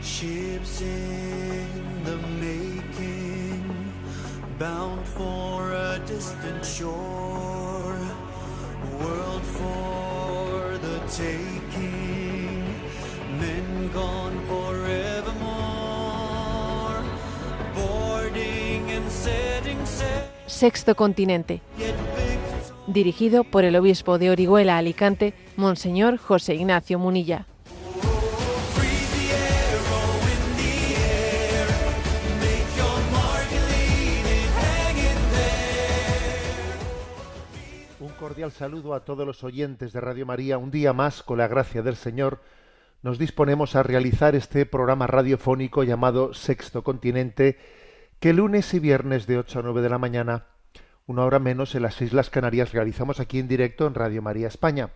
Ships in the making, bound for a distant shore, world for the taking, men gone forevermore, boarding and setting sail. Sexto Continente, dirigido por el obispo de Orihuela, Alicante, Monseñor José Ignacio Munilla. Un cordial saludo a todos los oyentes de Radio María. Un día más, con la gracia del Señor, nos disponemos a realizar este programa radiofónico llamado Sexto Continente, que lunes y viernes de 8 a 9 de la mañana, una hora menos en las Islas Canarias, realizamos aquí en directo en Radio María España.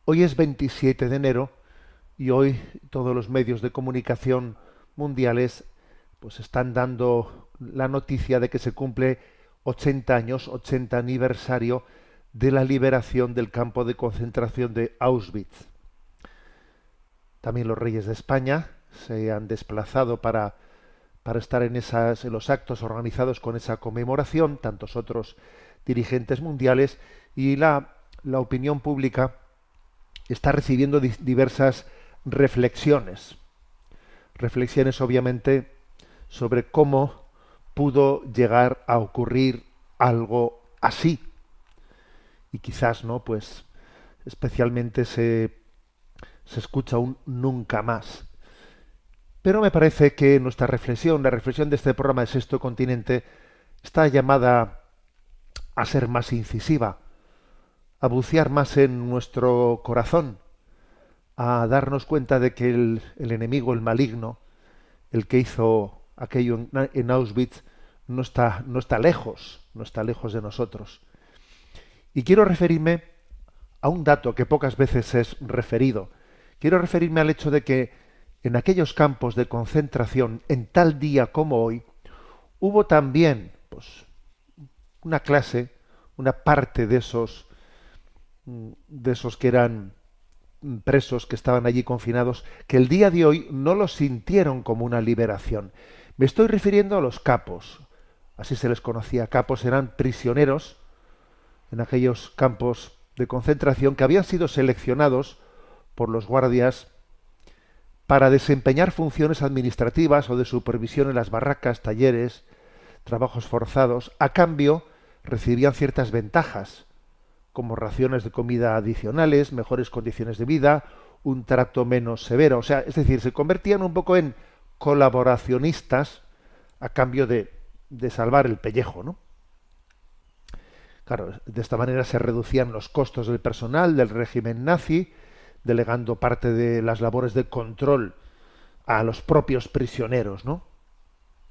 Hoy es 27 de enero y hoy todos los medios de comunicación mundiales pues están dando la noticia de que se cumple 80 años, 80 aniversario de la liberación del campo de concentración de Auschwitz. También los reyes de España se han desplazado para estar en los actos organizados con esa conmemoración, tantos otros dirigentes mundiales, y la opinión pública está recibiendo diversas reflexiones. Reflexiones, obviamente, sobre cómo pudo llegar a ocurrir algo así. Y quizás, ¿no? Pues especialmente se escucha un nunca más. Pero me parece que nuestra reflexión, la reflexión de este programa de Sexto Continente, está llamada a ser más incisiva, a bucear más en nuestro corazón, a darnos cuenta de que el enemigo, el maligno, el que hizo aquello en Auschwitz, no está lejos de nosotros. Y quiero referirme a un dato que pocas veces es referido. Quiero referirme al hecho de que en aquellos campos de concentración, en tal día como hoy, hubo también una parte de esos que eran presos, que estaban allí confinados, que el día de hoy no lo sintieron como una liberación. Me estoy refiriendo a los capos, así se les conocía. Capos eran prisioneros en aquellos campos de concentración que habían sido seleccionados por los guardias para desempeñar funciones administrativas o de supervisión en las barracas, talleres, trabajos forzados. A cambio, recibían ciertas ventajas, como raciones de comida adicionales, mejores condiciones de vida, un trato menos severo. O sea, es decir, se convertían un poco en colaboracionistas a cambio de salvar el pellejo, ¿no? Claro, de esta manera se reducían los costos del personal del régimen nazi, delegando parte de las labores de control a los propios prisioneros, ¿no?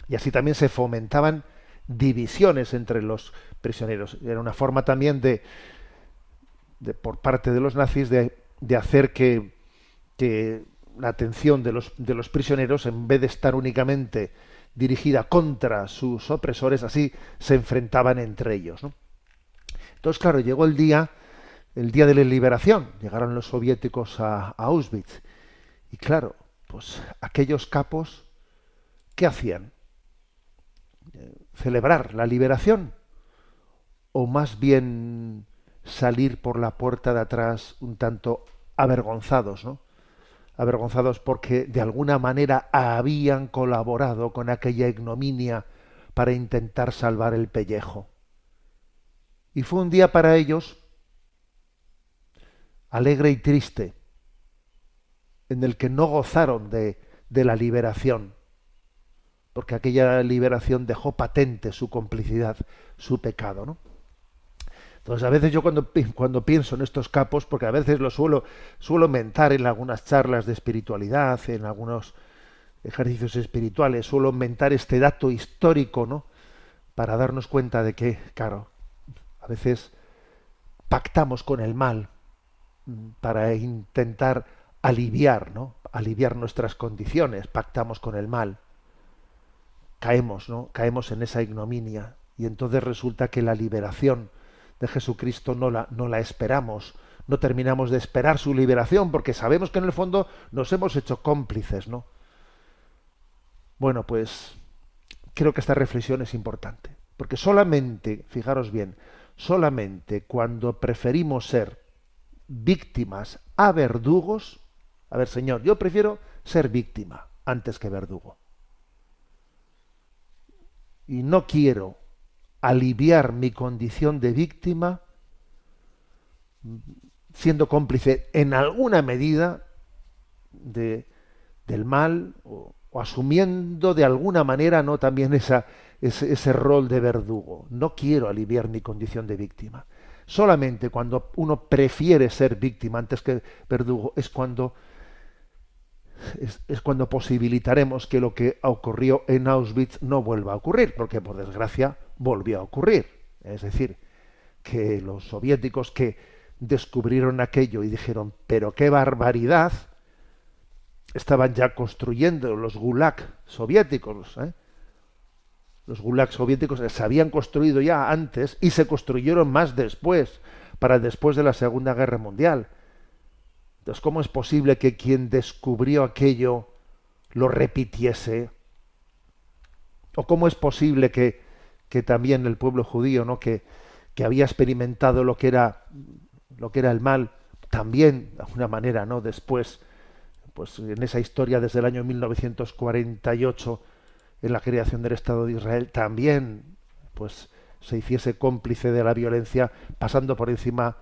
Y así también se fomentaban divisiones entre los prisioneros. Era una forma también de por parte de los nazis de hacer que la atención de los prisioneros, en vez de estar únicamente dirigida contra sus opresores, así se enfrentaban entre ellos, ¿no? Entonces, claro, llegó el día de la liberación. Llegaron los soviéticos a Auschwitz. Y claro, pues aquellos capos, ¿qué hacían? ¿Celebrar la liberación? ¿O más bien salir por la puerta de atrás un tanto avergonzados, ¿no? Avergonzados porque de alguna manera habían colaborado con aquella ignominia para intentar salvar el pellejo. Y fue un día para ellos alegre y triste, en el que no gozaron de la liberación, porque aquella liberación dejó patente su complicidad, su pecado, ¿no? Entonces, a veces yo cuando pienso en estos capos, porque a veces lo suelo mentar en algunas charlas de espiritualidad, en algunos ejercicios espirituales, suelo mentar este dato histórico, ¿no? Para darnos cuenta de que, claro, a veces pactamos con el mal para intentar aliviar, ¿no? Aliviar nuestras condiciones, pactamos con el mal. Caemos, ¿no? Caemos en esa ignominia y entonces resulta que la liberación de Jesucristo no la esperamos, no terminamos de esperar su liberación porque sabemos que en el fondo nos hemos hecho cómplices, ¿no? Bueno, pues creo que esta reflexión es importante, porque solamente, fijaros bien, solamente cuando preferimos ser víctimas a verdugos, a ver, Señor, yo prefiero ser víctima antes que verdugo. Y no quiero aliviar mi condición de víctima siendo cómplice en alguna medida del mal o asumiendo de alguna manera no también ese rol de verdugo. No quiero aliviar mi condición de víctima. Solamente cuando uno prefiere ser víctima antes que verdugo es cuando posibilitaremos que lo que ocurrió en Auschwitz no vuelva a ocurrir, porque por desgracia volvió a ocurrir. Es decir, que los soviéticos que descubrieron aquello y dijeron, pero qué barbaridad, estaban ya construyendo los gulag soviéticos. Los gulag soviéticos se habían construido ya antes y se construyeron más después, para después de la Segunda Guerra Mundial. Entonces, ¿cómo es posible que quien descubrió aquello lo repitiese? ¿O cómo es posible que también el pueblo judío, ¿no?, que había experimentado lo que era el mal, también de alguna manera, ¿no?, después, pues en esa historia desde el año 1948, en la creación del Estado de Israel, también pues se hiciese cómplice de la violencia, pasando por encima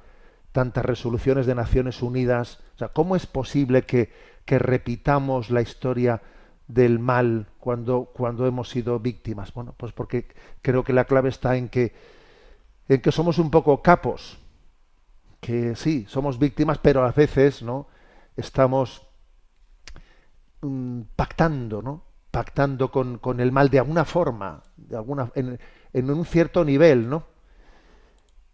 tantas resoluciones de Naciones Unidas? O sea, ¿cómo es posible que repitamos la historia del mal cuando hemos sido víctimas? Bueno, pues porque creo que la clave está en que somos un poco capos, que sí, somos víctimas, pero a veces, ¿no?, estamos pactando, ¿no?, pactando con el mal de alguna forma, en un cierto nivel, ¿no?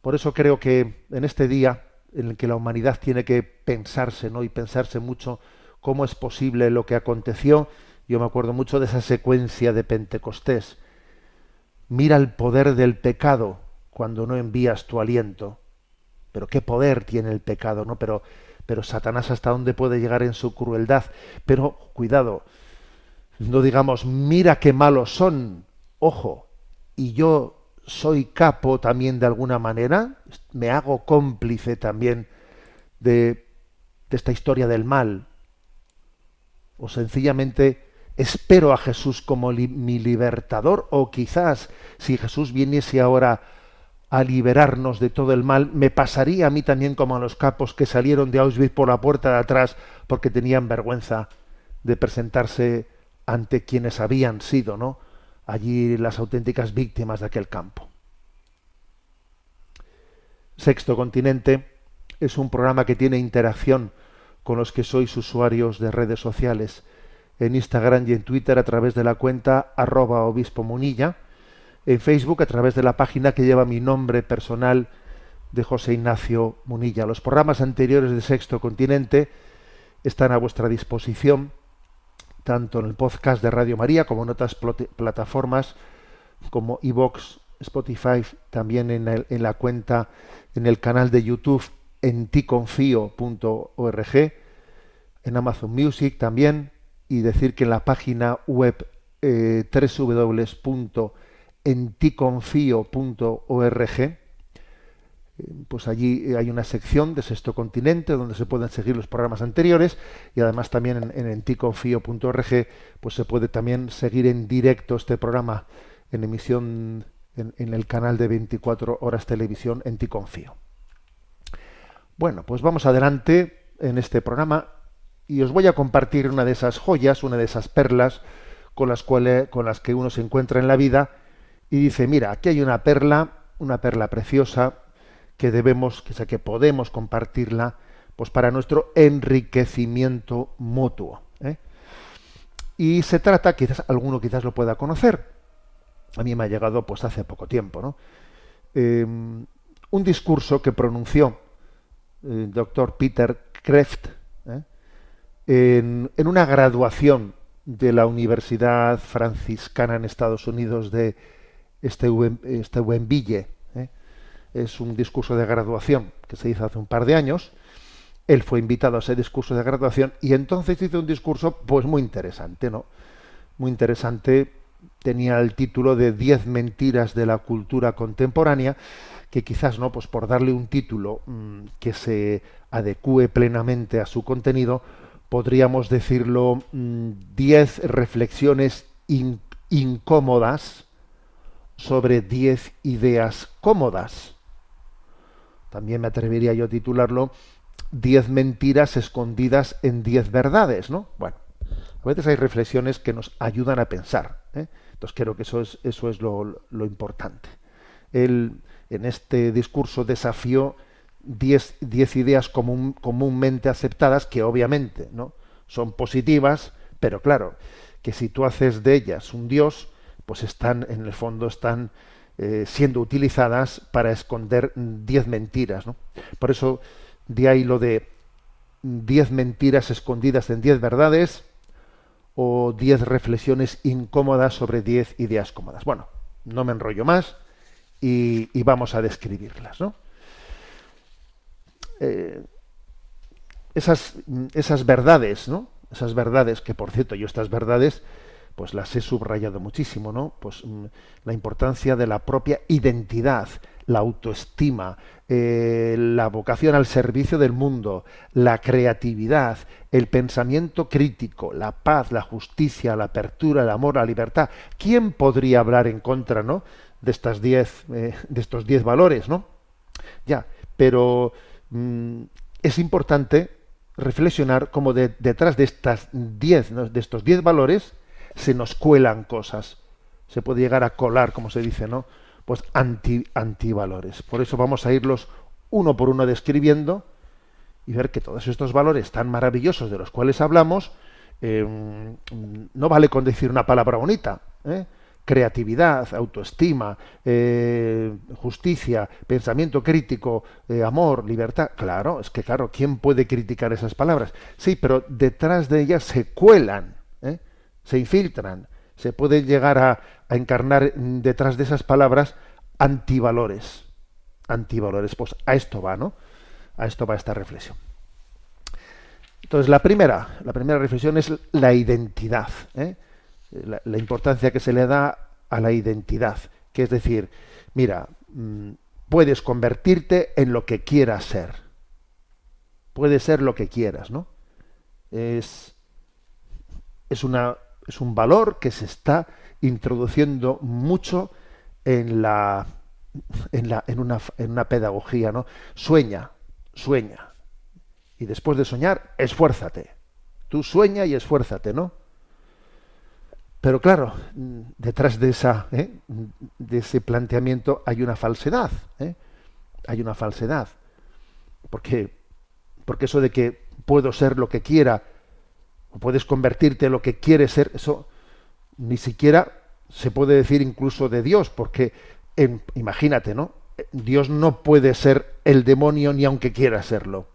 Por eso creo que en este día en el que la humanidad tiene que pensarse, ¿no?, y pensarse mucho cómo es posible lo que aconteció. Yo me acuerdo mucho de esa secuencia de Pentecostés. Mira el poder del pecado cuando no envías tu aliento. Pero qué poder tiene el pecado, ¿no? Pero Satanás, ¿hasta dónde puede llegar en su crueldad? Pero cuidado, no digamos, mira qué malos son. Ojo, y yo soy capo también de alguna manera, me hago cómplice también de esta historia del mal, o sencillamente espero a Jesús como mi libertador, o quizás si Jesús viniese ahora a liberarnos de todo el mal, me pasaría a mí también como a los capos que salieron de Auschwitz por la puerta de atrás porque tenían vergüenza de presentarse ante quienes habían sido, ¿no?, allí las auténticas víctimas de aquel campo. Sexto Continente es un programa que tiene interacción con los que sois usuarios de redes sociales, en Instagram y en Twitter a través de la cuenta @obispomunilla, en Facebook a través de la página que lleva mi nombre personal de José Ignacio Munilla. Los programas anteriores de Sexto Continente están a vuestra disposición, tanto en el podcast de Radio María como en otras plataformas como iVoox, Spotify, también en la cuenta, en el canal de YouTube en ticonfio.org, en Amazon Music también, y decir que en la página web www.enticonfio.org, pues allí hay una sección de Sexto Continente donde se pueden seguir los programas anteriores, y además también en enticonfio.org pues se puede también seguir en directo este programa en emisión en el canal de 24 horas televisión Enticonfio. Bueno, pues vamos adelante en este programa y os voy a compartir una de esas joyas, una de esas perlas con las que uno se encuentra en la vida y dice, mira, aquí hay una perla preciosa que podemos compartirla pues para nuestro enriquecimiento mutuo, ¿eh? Y se trata, alguno quizás lo pueda conocer, a mí me ha llegado pues hace poco tiempo, ¿no? Un discurso que pronunció el doctor Peter Kreeft, en una graduación de la Universidad Franciscana en Estados Unidos de Steubenville. Es un discurso de graduación que se hizo hace un par de años. Él fue invitado a ese discurso de graduación y entonces hizo un discurso pues muy interesante, ¿no? muy interesante, tenía el título de 10 mentiras de la cultura contemporánea, que quizás, ¿no?, pues por darle un título que se adecúe plenamente a su contenido, podríamos decirlo 10 reflexiones incómodas sobre 10 ideas cómodas. También me atrevería yo a titularlo 10 mentiras escondidas en 10 verdades, ¿no? Bueno, a veces hay reflexiones que nos ayudan a pensar, ¿eh? Entonces creo que eso es lo importante. Él, en este discurso, desafió 10 ideas comúnmente aceptadas, que obviamente, ¿no?, son positivas, pero claro, que si tú haces de ellas un Dios, pues están, en el fondo, están siendo utilizadas para esconder 10 mentiras, ¿no? Por eso, de ahí lo de 10 mentiras escondidas en 10 verdades, o 10 reflexiones incómodas sobre 10 ideas cómodas. Bueno, no me enrollo más y vamos a describirlas, ¿no? Esas verdades, ¿no? Esas verdades, que por cierto yo estas verdades pues las he subrayado muchísimo, ¿no? Pues la importancia de la propia identidad, la autoestima, la vocación al servicio del mundo, la creatividad, el pensamiento crítico, la paz, la justicia, la apertura, el amor, la libertad. ¿Quién podría hablar en contra, ¿no?, de estas 10, de estos 10 valores, ¿no? Ya, pero es importante reflexionar cómo detrás de estas 10, ¿no?, de estos 10 valores se nos cuelan cosas. Se puede llegar a colar, como se dice, ¿no?, pues antivalores. Por eso vamos a irlos uno por uno describiendo y ver que todos estos valores tan maravillosos de los cuales hablamos, no vale con decir una palabra bonita, ¿eh? Creatividad, autoestima, justicia, pensamiento crítico, amor, libertad. Claro, es que claro, ¿quién puede criticar esas palabras? Sí, pero detrás de ellas se cuelan, se infiltran, se puede llegar a encarnar detrás de esas palabras antivalores. Antivalores, pues a esto va, ¿no? A esto va esta reflexión. Entonces, la primera reflexión es la identidad, ¿eh? La importancia que se le da a la identidad, que es decir, mira, puedes convertirte en lo que quieras ser. Puedes ser lo que quieras, ¿no? Es un valor que se está introduciendo mucho en una pedagogía, ¿no? Sueña. Y después de soñar, esfuérzate. Tú sueña y esfuérzate, ¿no? Pero claro, detrás de ese planteamiento hay una falsedad, ¿eh? Hay una falsedad. Porque eso de que puedo ser lo que quiera, o puedes convertirte en lo que quieres ser, eso ni siquiera se puede decir incluso de Dios, porque imagínate, ¿no? Dios no puede ser el demonio ni aunque quiera serlo.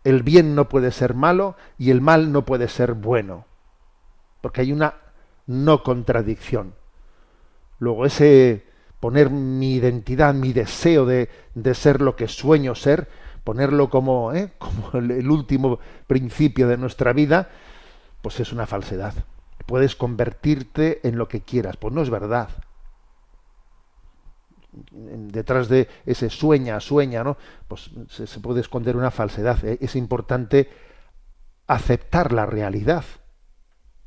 El bien no puede ser malo y el mal no puede ser bueno, porque hay una no contradicción. Luego ese poner mi identidad, mi deseo de ser lo que sueño ser, ponerlo como el último principio de nuestra vida, pues es una falsedad. Puedes convertirte en lo que quieras, pues no es verdad. Detrás de ese sueña, ¿no?, pues se puede esconder una falsedad. Es importante aceptar la realidad,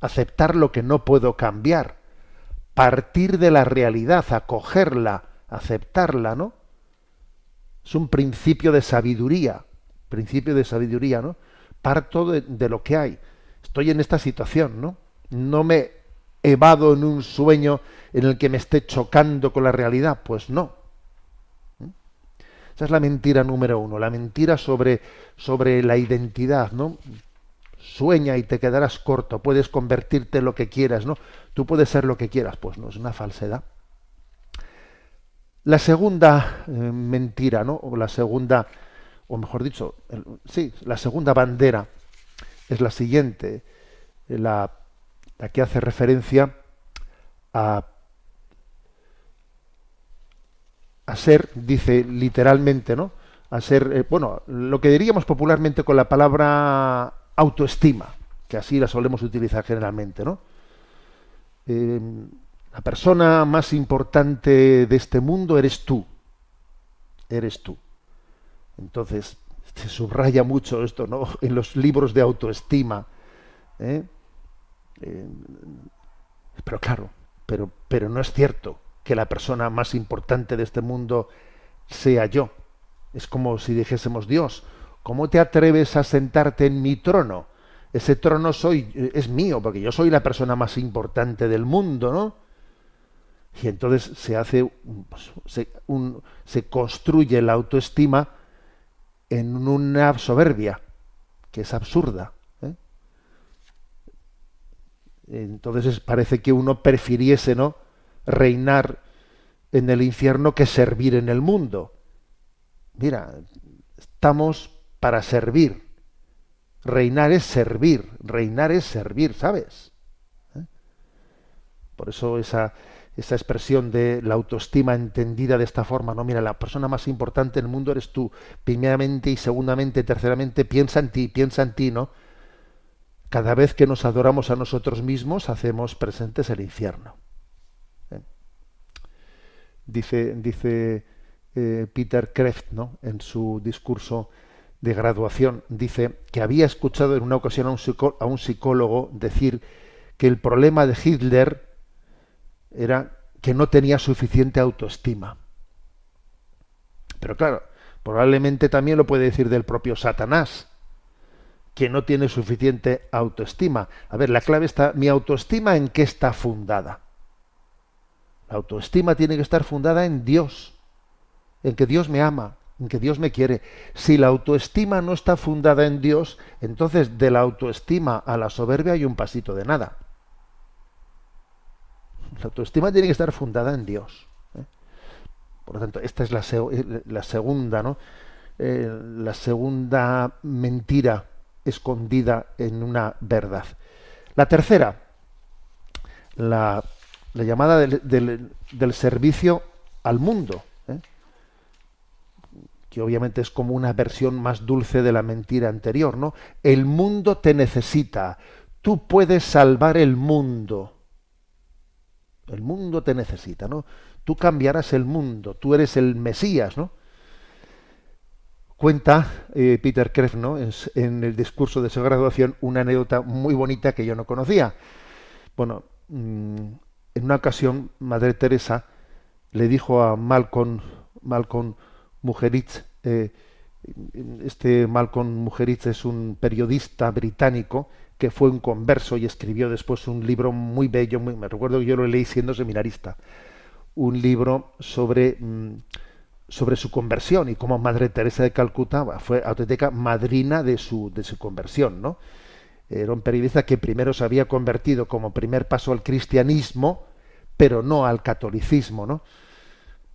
aceptar lo que no puedo cambiar, partir de la realidad, acogerla, aceptarla, ¿no? Es un principio de sabiduría, ¿no? Parto de lo que hay. Estoy en esta situación, ¿no? No me evado en un sueño en el que me esté chocando con la realidad, pues no. Esa es la mentira número 1, la mentira sobre la identidad, ¿no? Sueña y te quedarás corto, puedes convertirte en lo que quieras, ¿no? Tú puedes ser lo que quieras, pues no, es una falsedad. La segunda mentira, ¿no? O mejor dicho, la segunda bandera es la siguiente, la que hace referencia a ser, dice literalmente, ¿no?, a ser, lo que diríamos popularmente con la palabra autoestima, que así la solemos utilizar generalmente, ¿no? eh, la persona más importante de este mundo eres tú. Eres tú. Entonces, se subraya mucho esto, ¿no? En los libros de autoestima. ¿eh? Eh, pero claro, pero no es cierto que la persona más importante de este mundo sea yo. Es como si dijésemos, Dios, ¿cómo te atreves a sentarte en mi trono? Ese trono es mío, porque yo soy la persona más importante del mundo, ¿no? Y entonces se hace, pues, se construye la autoestima en una soberbia que es absurda. ¿eh? Entonces parece que uno prefiriese, ¿no?, reinar en el infierno que servir en el mundo. Mira, estamos para servir. Reinar es servir, ¿sabes? ¿Eh? Por eso esa expresión de la autoestima entendida de esta forma, no, mira, la persona más importante en el mundo eres tú, primeramente y segundamente, terceramente, piensa en ti, ¿no? Cada vez que nos adoramos a nosotros mismos, hacemos presentes el infierno. ¿Eh? Dice Peter Kreeft, ¿no?, en su discurso de graduación, dice que había escuchado en una ocasión a un psicólogo decir que el problema de Hitler era que no tenía suficiente autoestima. Pero claro, probablemente también lo puede decir del propio Satanás, que no tiene suficiente autoestima. A ver, la clave está, ¿mi autoestima en qué está fundada? La autoestima tiene que estar fundada en Dios, en que Dios me ama, en que Dios me quiere. Si la autoestima no está fundada en Dios, entonces de la autoestima a la soberbia hay un pasito de nada. La autoestima tiene que estar fundada en Dios. Por lo tanto, esta es la segunda, ¿no? La segunda mentira escondida en una verdad. La tercera, la llamada del servicio al mundo, que obviamente es como una versión más dulce de la mentira anterior, ¿no? El mundo te necesita. Tú puedes salvar el mundo. El mundo te necesita, ¿no? Tú cambiarás el mundo, tú eres el Mesías, ¿no? Cuenta Peter Kreeft, ¿no?, en el discurso de su graduación, una anécdota muy bonita que yo no conocía. Bueno, en una ocasión, Madre Teresa le dijo a Malcolm Muggeridge, Malcolm Muggeridge es un periodista británico que fue un converso y escribió después un libro muy bello, me recuerdo que yo lo leí siendo seminarista, un libro sobre su conversión y cómo Madre Teresa de Calcuta fue auténtica madrina de su conversión, ¿no? Era un periodista que primero se había convertido como primer paso al cristianismo, pero no al catolicismo, ¿no?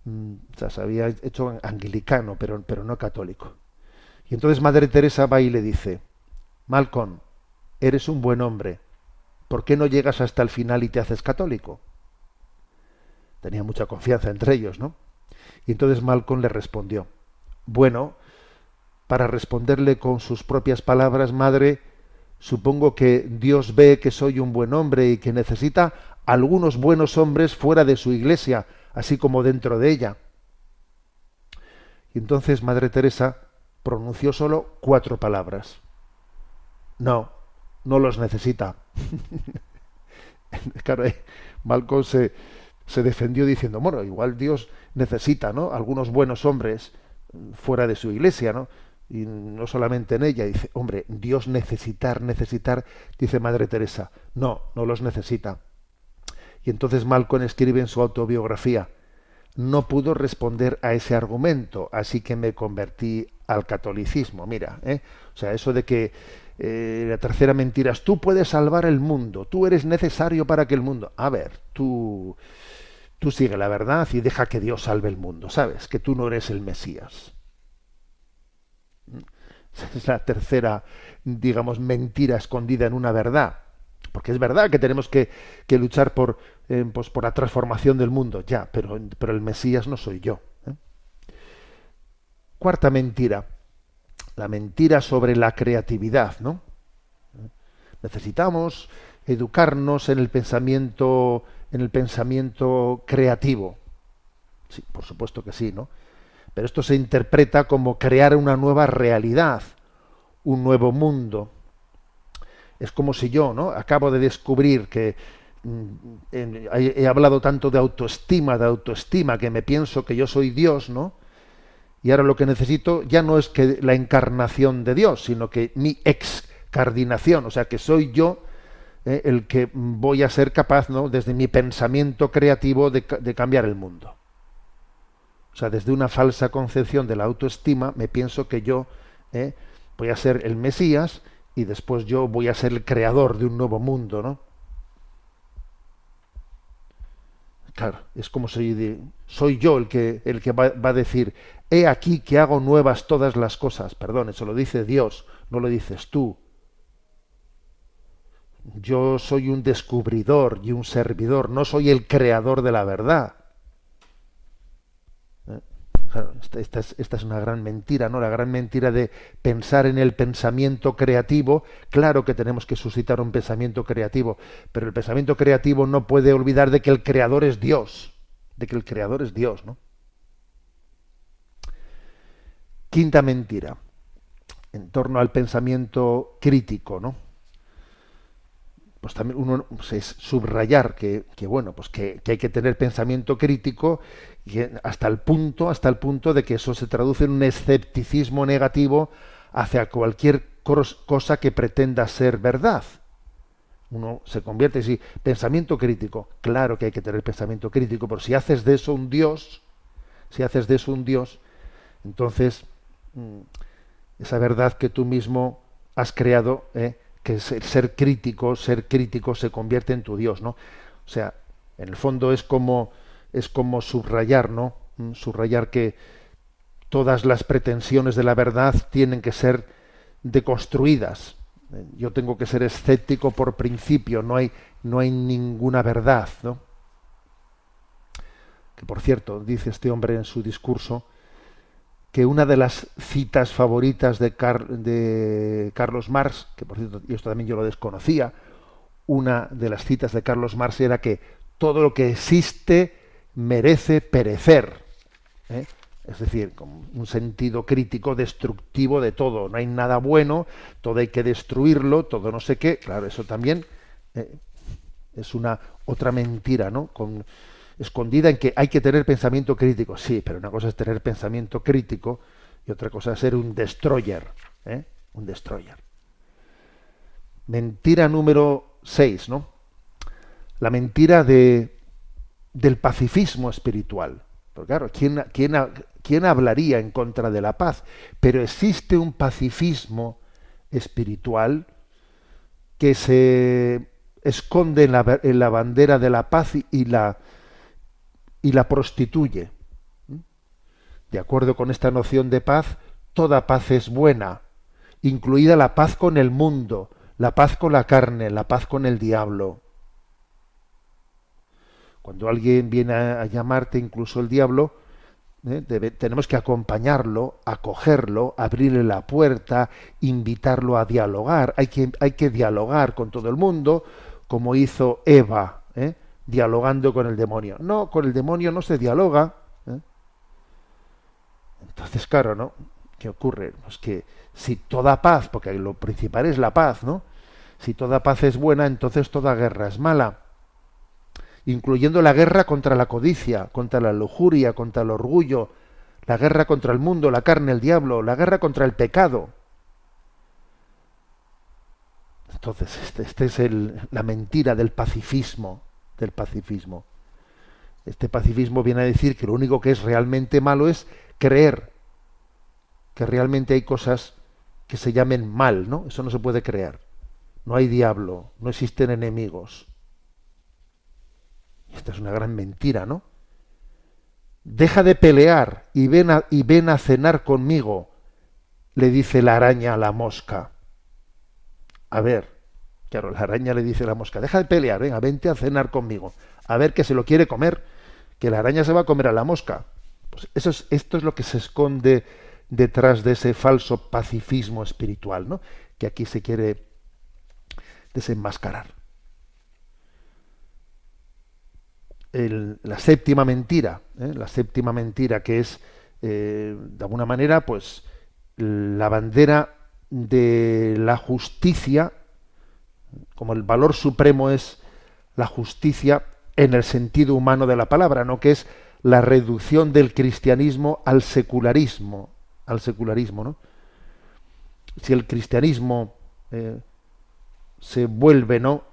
O sea, se había hecho anglicano, pero no católico. Y entonces Madre Teresa va y le dice, Malcolm, eres un buen hombre, ¿por qué no llegas hasta el final y te haces católico? Tenía mucha confianza entre ellos, ¿no? Y entonces Malcolm le respondió, bueno, para responderle con sus propias palabras, madre, supongo que Dios ve que soy un buen hombre y que necesita algunos buenos hombres fuera de su iglesia, así como dentro de ella. Y entonces Madre Teresa pronunció solo 4 palabras. No los necesita. Claro, Malcolm se defendió diciendo, bueno, igual Dios necesita, ¿no?, algunos buenos hombres fuera de su iglesia, ¿no?, y no solamente en ella. Y dice, hombre, Dios necesitar, dice Madre Teresa, no los necesita. Y entonces Malcolm escribe en su autobiografía, no pudo responder a ese argumento, así que me convertí al catolicismo. Mira, o sea, eso de que la tercera mentira es, tú puedes salvar el mundo, tú eres necesario para que el mundo... A ver, tú sigue la verdad y deja que Dios salve el mundo, ¿sabes? Que tú no eres el Mesías. Es la tercera, digamos, mentira escondida en una verdad. Porque es verdad que tenemos que luchar por la transformación del mundo, ya, pero el Mesías no soy yo. Cuarta mentira, la mentira sobre la creatividad, ¿no? Necesitamos educarnos en el pensamiento creativo. Sí, por supuesto que sí, ¿no? Pero esto se interpreta como crear una nueva realidad, un nuevo mundo. Es como si yo, ¿no?, acabo de descubrir que he hablado tanto de autoestima, que me pienso que yo soy Dios, ¿no? Y ahora lo que necesito ya no es que la encarnación de Dios, sino que mi excardinación, o sea, que soy yo el que voy a ser capaz, ¿no?, desde mi pensamiento creativo de cambiar el mundo. O sea, desde una falsa concepción de la autoestima me pienso que yo voy a ser el Mesías y después yo voy a ser el creador de un nuevo mundo, ¿no? Claro, es como si soy yo el que va a decir, he aquí que hago nuevas todas las cosas. Perdón, eso lo dice Dios, no lo dices tú. Yo soy un descubridor y un servidor, no soy el creador de la verdad. Claro, esta es una gran mentira, ¿no? La gran mentira de pensar en el pensamiento creativo. Claro que tenemos que suscitar un pensamiento creativo, pero el pensamiento creativo no puede olvidar de que el creador es Dios, ¿no? Quinta mentira, en torno al pensamiento crítico, ¿no? Pues también uno es subrayar que hay que tener pensamiento crítico, y hasta el punto de que eso se traduce en un escepticismo negativo hacia cualquier cosa que pretenda ser verdad. Uno se convierte en pensamiento crítico. Claro que hay que tener pensamiento crítico, pero si haces de eso un Dios, entonces esa verdad que tú mismo has creado, que ser crítico se convierte en tu Dios, ¿no? O sea, en el fondo es como subrayar, ¿no? Subrayar que todas las pretensiones de la verdad tienen que ser deconstruidas. Yo tengo que ser escéptico por principio, no hay ninguna verdad, ¿no? Que por cierto, dice este hombre en su discurso, que una de las citas favoritas de Carlos Marx, que por cierto, y esto también yo lo desconocía, una de las citas de Carlos Marx era que todo lo que existe merece perecer, ¿eh? Es decir, con un sentido crítico destructivo de todo. No hay nada bueno, todo hay que destruirlo, todo no sé qué. Claro, eso también es una otra mentira, ¿no? Escondida en que hay que tener pensamiento crítico. Sí, pero una cosa es tener pensamiento crítico y otra cosa es ser un destroyer, un destroyer. Mentira número 6, ¿no? La mentira del pacifismo espiritual. Porque claro, ¿quién hablaría en contra de la paz? Pero existe un pacifismo espiritual que se esconde en la bandera de la paz y la prostituye. De acuerdo con esta noción de paz, toda paz es buena, incluida la paz con el mundo, la paz con la carne, la paz con el diablo. Cuando alguien viene a llamarte, incluso el diablo, tenemos que acompañarlo, acogerlo, abrirle la puerta, invitarlo a dialogar. Hay que dialogar con todo el mundo, como hizo Eva, dialogando con el demonio. No, con el demonio no se dialoga. Entonces, claro, ¿no? ¿Qué ocurre? Pues que si toda paz, porque lo principal es la paz, ¿no? Si toda paz es buena, entonces toda guerra es mala. Incluyendo la guerra contra la codicia, contra la lujuria, contra el orgullo, la guerra contra el mundo, la carne, el diablo, la guerra contra el pecado. Entonces, esta es la mentira del pacifismo. Este pacifismo viene a decir que lo único que es realmente malo es creer que realmente hay cosas que se llamen mal, ¿no? Eso no se puede creer. No hay diablo, no existen enemigos. Esta es una gran mentira, ¿no? Deja de pelear y ven a cenar conmigo, le dice la araña a la mosca. A ver, claro, la araña le dice a la mosca, deja de pelear, venga, vente a cenar conmigo. A ver, que se lo quiere comer, que la araña se va a comer a la mosca. Pues esto es lo que se esconde detrás de ese falso pacifismo espiritual, ¿no? Que aquí se quiere desenmascarar. la séptima mentira, la séptima mentira, que es, de alguna manera, pues la bandera de la justicia, como el valor supremo es la justicia en el sentido humano de la palabra, ¿no? Que es la reducción del cristianismo al secularismo, ¿no? Si el cristianismo se vuelve, ¿no?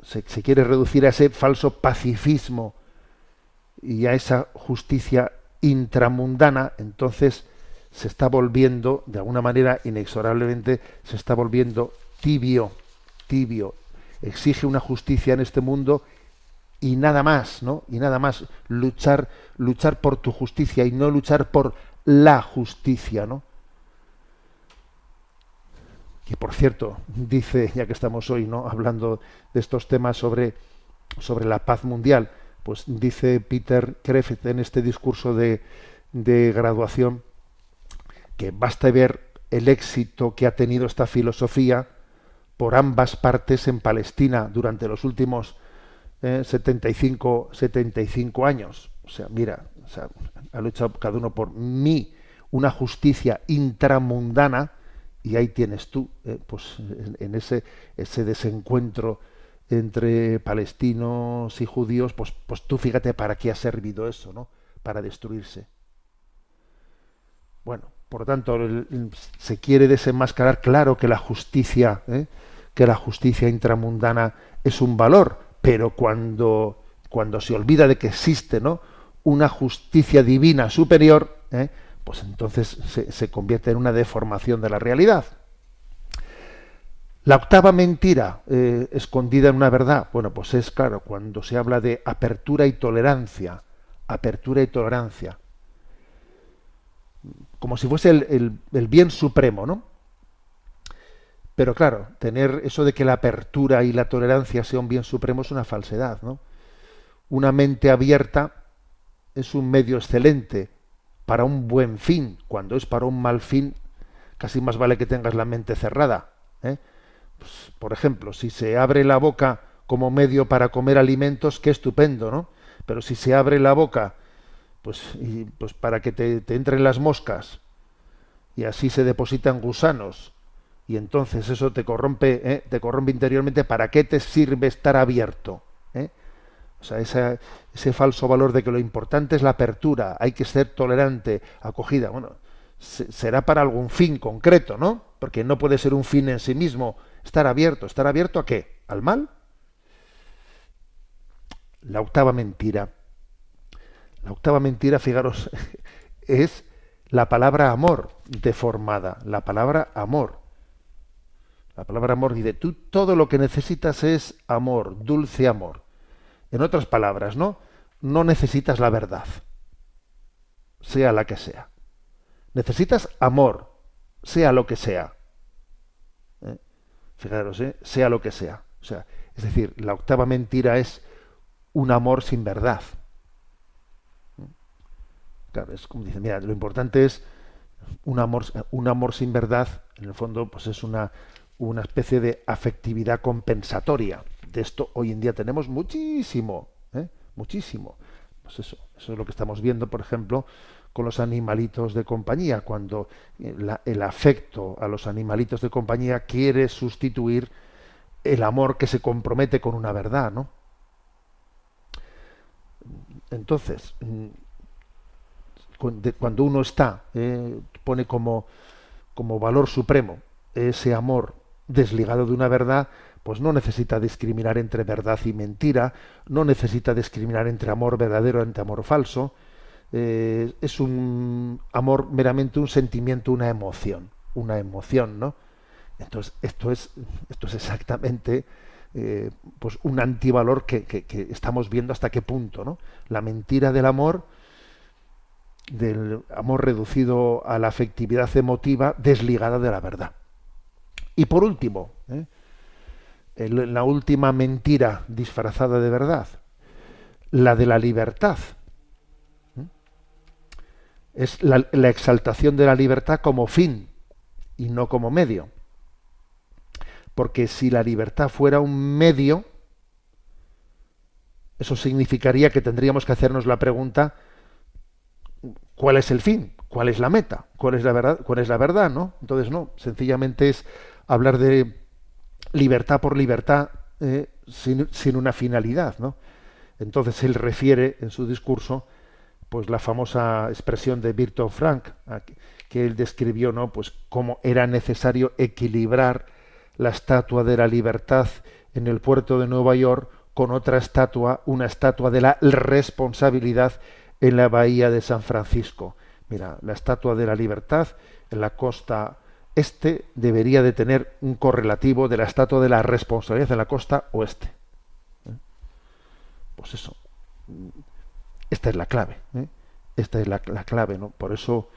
Se quiere reducir a ese falso pacifismo y a esa justicia intramundana, entonces se está volviendo, de alguna manera, inexorablemente, se está volviendo tibio. Exige una justicia en este mundo y nada más, ¿no? Y nada más, luchar por tu justicia y no luchar por la justicia, ¿no? Y por cierto, dice, ya que estamos hoy, ¿no?, hablando de estos temas sobre la paz mundial, pues dice Peter Kreeft en este discurso de graduación que basta ver el éxito que ha tenido esta filosofía por ambas partes en Palestina durante los últimos 75 años. O sea, mira, ha luchado cada uno por una justicia intramundana, y ahí tienes tú, pues en ese desencuentro entre palestinos y judíos, pues tú fíjate para qué ha servido eso, ¿no? Para destruirse. Bueno, por lo tanto, se quiere desenmascarar, claro, que la justicia intramundana es un valor, pero cuando se olvida de que existe, ¿no?, una justicia divina superior, pues entonces se convierte en una deformación de la realidad. La octava mentira escondida en una verdad, bueno, pues es, claro, cuando se habla de apertura y tolerancia, como si fuese el bien supremo, ¿no? Pero claro, tener eso de que la apertura y la tolerancia sea un bien supremo es una falsedad, ¿no? Una mente abierta es un medio excelente para un buen fin. Cuando es para un mal fin, casi más vale que tengas la mente cerrada, ¿eh? Pues, por ejemplo, si se abre la boca como medio para comer alimentos, qué estupendo, ¿no? Pero si se abre la boca pues para que te entren las moscas y así se depositan gusanos y entonces eso te corrompe interiormente, ¿para qué te sirve estar abierto? O sea, ese falso valor de que lo importante es la apertura, hay que ser tolerante, acogida. Bueno, será para algún fin concreto, ¿no? Porque no puede ser un fin en sí mismo. Estar abierto ¿a qué? ¿Al mal? La octava mentira, fijaros, es la palabra amor deformada. La palabra amor dice, tú todo lo que necesitas es amor, dulce amor. En otras palabras, no necesitas la verdad, sea la que sea. Necesitas amor, sea lo que sea. Fijaros, sea lo que sea. O sea, es decir, la octava mentira es un amor sin verdad. Claro, es como dice, mira, lo importante es un amor sin verdad. En el fondo, pues es una especie de afectividad compensatoria. De esto hoy en día tenemos muchísimo, muchísimo. Pues eso es lo que estamos viendo, por ejemplo, con los animalitos de compañía, cuando el afecto a los animalitos de compañía quiere sustituir el amor que se compromete con una verdad, ¿no? Entonces, cuando uno pone como valor supremo ese amor desligado de una verdad, pues no necesita discriminar entre verdad y mentira, no necesita discriminar entre amor verdadero y entre amor falso. Es un amor meramente un sentimiento, una emoción, ¿no? Entonces esto es exactamente pues un antivalor que estamos viendo hasta qué punto, ¿no? La mentira del amor reducido a la afectividad emotiva desligada de la verdad. Y por último, la última mentira disfrazada de verdad, la de la libertad. Es la exaltación de la libertad como fin y no como medio. Porque si la libertad fuera un medio, Eso significaría que tendríamos que hacernos la pregunta: ¿cuál es el fin? ¿Cuál es la meta? ¿Cuál es la verdad? ¿Cuál es la verdad? ¿No? Entonces no, sencillamente es hablar de libertad por libertad, sin una finalidad, ¿no? Entonces él refiere en su discurso, pues, la famosa expresión de Viktor Frankl, que él describió, ¿no?, pues cómo era necesario equilibrar la estatua de la libertad en el puerto de Nueva York con otra estatua, una estatua de la responsabilidad en la bahía de San Francisco. Mira, la estatua de la libertad en la costa este debería de tener un correlativo de la estatua de la responsabilidad en la costa oeste. Pues eso, esta es la clave, ¿eh? Esta es la clave, ¿no? Por eso,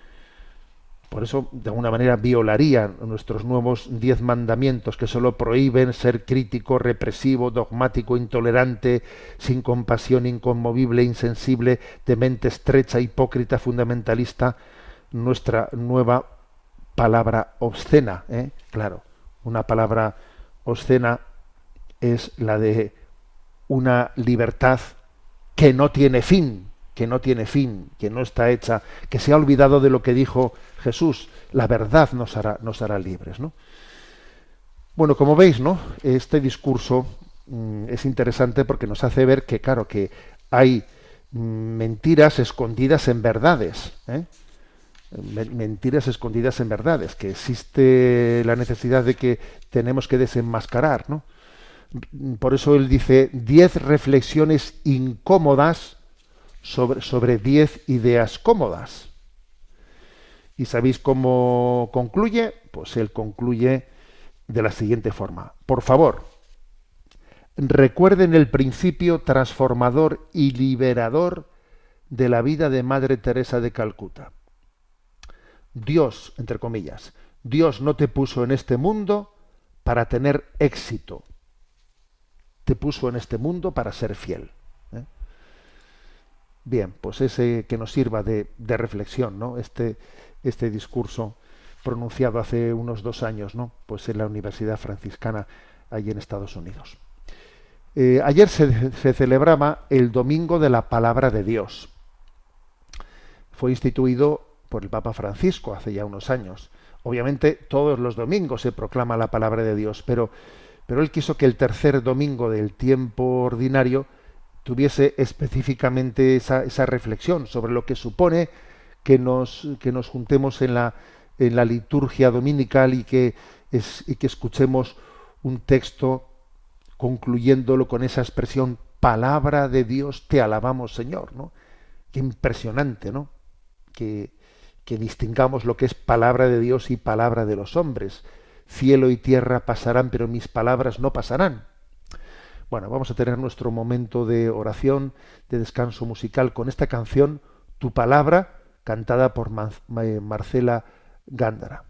de alguna manera, violarían nuestros nuevos 10 mandamientos, que solo prohíben ser crítico, represivo, dogmático, intolerante, sin compasión, inconmovible, insensible, de mente estrecha, hipócrita, fundamentalista. Nuestra nueva palabra obscena, claro, una palabra obscena es la de una libertad que no tiene fin, que no está hecha, que se ha olvidado de lo que dijo Jesús: la verdad nos hará libres, ¿no? Bueno, como veis, ¿no?, este discurso es interesante porque nos hace ver que, claro, que hay mentiras escondidas en verdades, mentiras escondidas en verdades, que existe la necesidad de que tenemos que desenmascarar, ¿no? Por eso él dice 10 reflexiones incómodas sobre 10 ideas cómodas. ¿Y sabéis cómo concluye? Pues él concluye de la siguiente forma: por favor, recuerden el principio transformador y liberador de la vida de Madre Teresa de Calcuta. Dios, entre comillas, Dios no te puso en este mundo para tener éxito, te puso en este mundo para ser fiel. Bien, pues ese que nos sirva de reflexión, ¿no? Este discurso pronunciado hace unos 2 años, ¿no?, pues en la Universidad Franciscana, allí en Estados Unidos. Ayer se celebraba el Domingo de la Palabra de Dios. Fue instituido por el Papa Francisco hace ya unos años. Obviamente todos los domingos se proclama la Palabra de Dios, pero él quiso que el tercer domingo del tiempo ordinario tuviese específicamente esa reflexión sobre lo que supone que nos juntemos en la liturgia dominical y que escuchemos un texto concluyéndolo con esa expresión: palabra de Dios, te alabamos, Señor, ¿no? Qué impresionante, ¿no?, que distingamos lo que es palabra de Dios y palabra de los hombres. Cielo y tierra pasarán, pero mis palabras no pasarán. Bueno, vamos a tener nuestro momento de oración, de descanso musical, con esta canción, Tu Palabra, cantada por Marcela Gándara.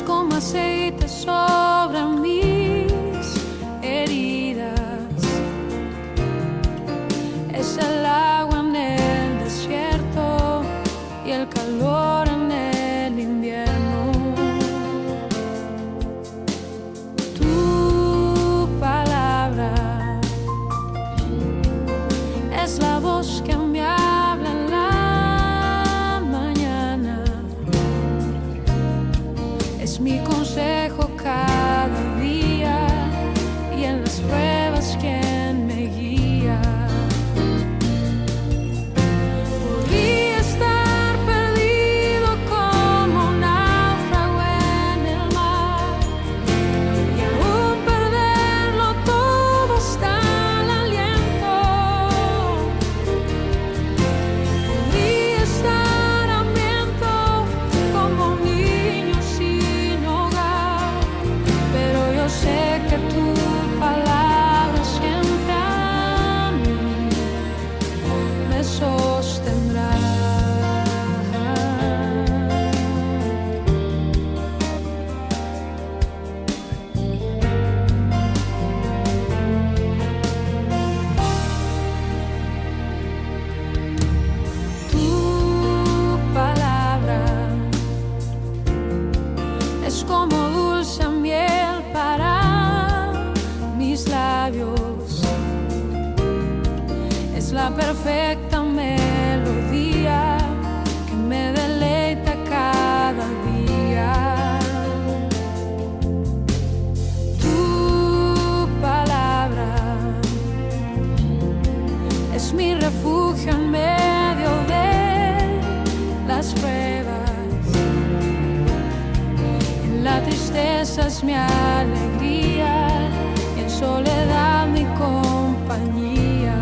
Como aceite sobre mis heridas, es el agua en el desierto y el calor en el invierno. Tu palabra es la voz que me habla en la mañana, es mi consejo cada día y en las pruebas quien me guía. Podría estar perdido como un náufrago en el mar y aún perderlo todo hasta el aliento, es la perfecta melodía que me deleita cada día. Tu palabra es mi refugio en medio de las pruebas. En la tristeza es mi alegría y en soledad mi compañía.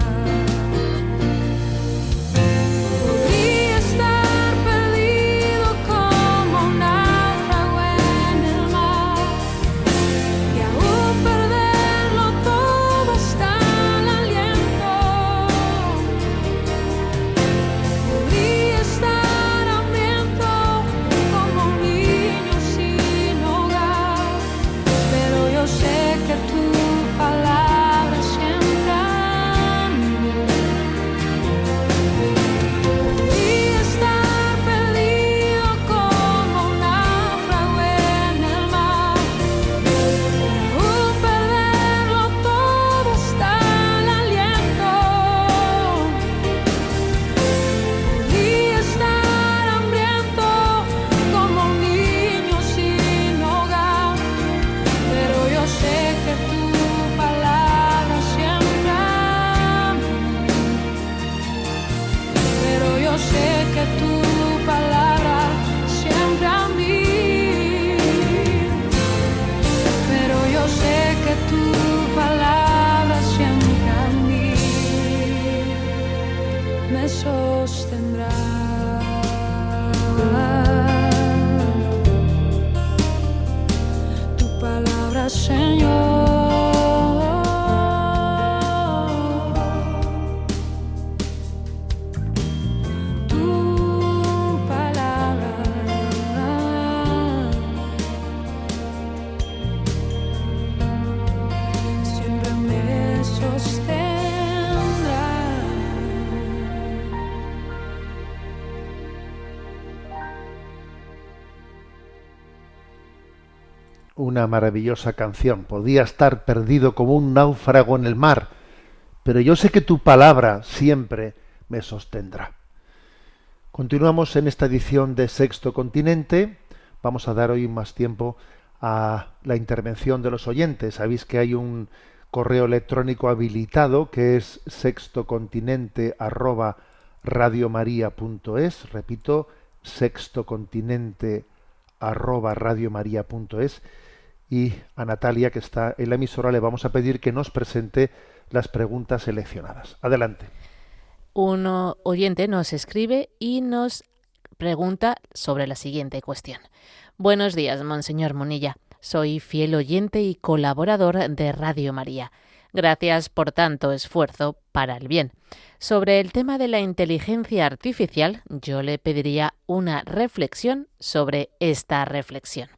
Podría estar perdido como un náufrago en el mar y aún perderlo todo hasta el aliento. Podría estar hambriento como un niño sin hogar, pero yo sé que tu palabra siempre a mí. Podría estar perdido como un náufrago en el mar y aún perderlo todo hasta el aliento. Podría estar hambriento como un niño sin hogar, pero yo sé que tu palabra siempre a mí. Pero yo sé que tu palabra siempre a mí. Pero yo sé que tu palabra siempre a mí me sostendrá. Tu palabra, Señor. Tu palabra siempre me sostendrá. Una maravillosa canción. Podía estar perdido como un náufrago en el mar, pero yo sé que tu palabra siempre me sostendrá. Continuamos en esta edición de Sexto Continente. Vamos a dar hoy más tiempo a la intervención de los oyentes. Sabéis que hay un correo electrónico habilitado que es sextocontinente@radiomaria.es. Repito, sextocontinente@radiomaria.es. Y a Natalia, que está en la emisora, le vamos a pedir que nos presente las preguntas seleccionadas. Adelante. Un oyente nos escribe y nos pregunta sobre la siguiente cuestión. Buenos días, Monseñor Munilla. Soy fiel oyente y colaborador de Radio María. Gracias por tanto esfuerzo para el bien. Sobre el tema de la inteligencia artificial, yo le pediría una reflexión sobre esta reflexión.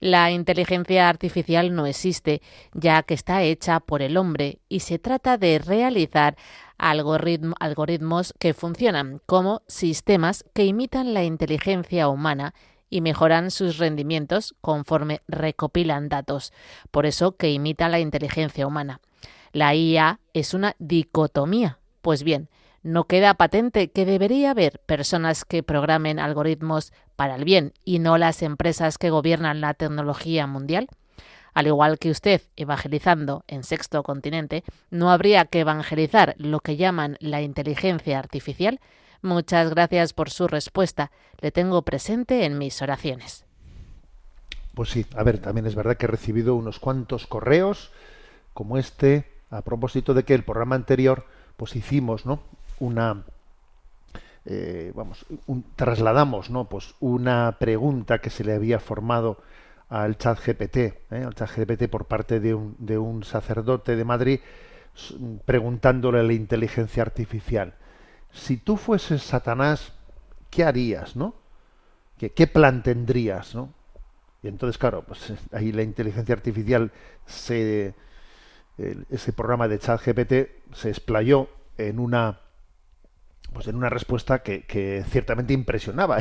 La inteligencia artificial no existe, ya que está hecha por el hombre y se trata de realizar algoritmos que funcionan como sistemas que imitan la inteligencia humana y mejoran sus rendimientos conforme recopilan datos. Por eso que imita la inteligencia humana. La IA es una dicotomía. Pues bien, ¿no queda patente que debería haber personas que programen algoritmos para el bien y no las empresas que gobiernan la tecnología mundial? Al igual que usted evangelizando en Sexto Continente, ¿no habría que evangelizar lo que llaman la inteligencia artificial? Muchas gracias por su respuesta. Le tengo presente en mis oraciones. Pues sí, a ver, también es verdad que he recibido unos cuantos correos como este, a propósito de que el programa anterior pues hicimos, ¿no?, trasladamos, ¿no?, pues una pregunta que se le había formado al ChatGPT por parte de un sacerdote de Madrid, preguntándole a la inteligencia artificial: si tú fueses Satanás, ¿qué harías, no? ¿Qué plan tendrías, no? Y entonces, claro, pues ahí la inteligencia artificial, ese programa de ChatGPT se explayó en una respuesta que ciertamente impresionaba